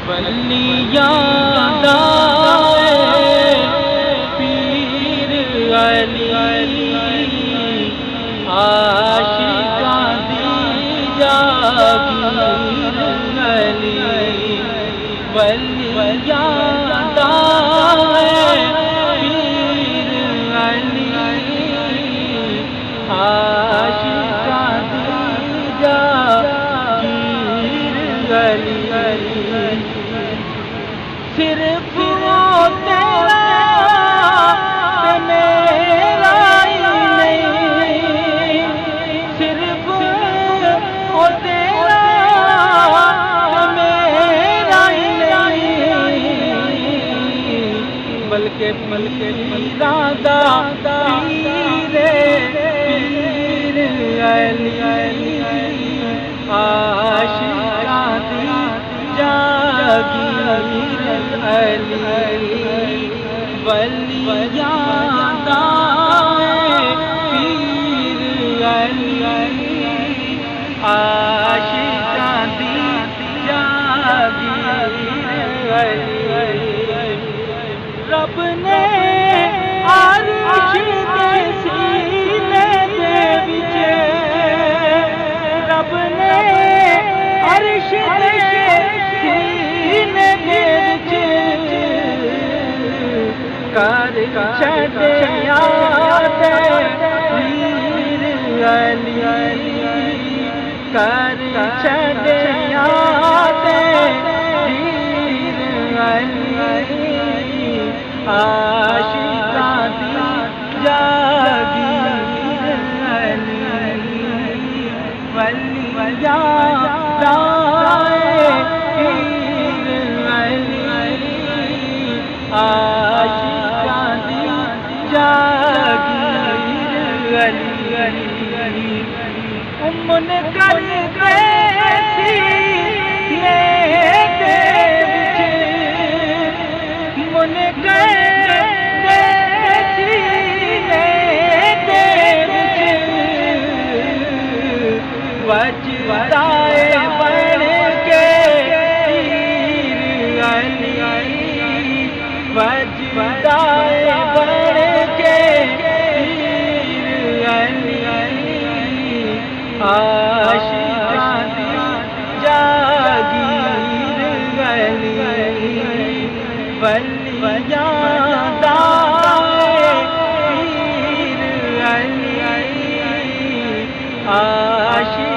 ولیاں دائے پیر علی عاشقاں دی جاگیر علی ولیاں دائے پیر علی عاشقاں دی جاگیر علی صرف وہ تیرا تے میرا ہی نہیں، صرف وہ تیرا تے میرا ہی نہیں، بلکہ پیرا دا پیر علی عاشقاں دی جاگیر علی ولیاں دائے پیر علی عاشقاں دی جاگیر علی رب نے عرش دے سینے دے وچ، رب نے عرش دے سینے دے وچ کر چھڈیا پیر علی، کر چھڈیا پیر علی عاشقاں دی جاگیر علی ولیاں دائے پیر علی عاشقاں دی جاگیر علی امن کر کے سینے دے وچ، من کر کے سینے دے وچ وجدائے بن کے پیر علی، وجدائے بن کے پیر علی عاشقاں دی جاگیر علی ولیاں دائے پیر علی عاشق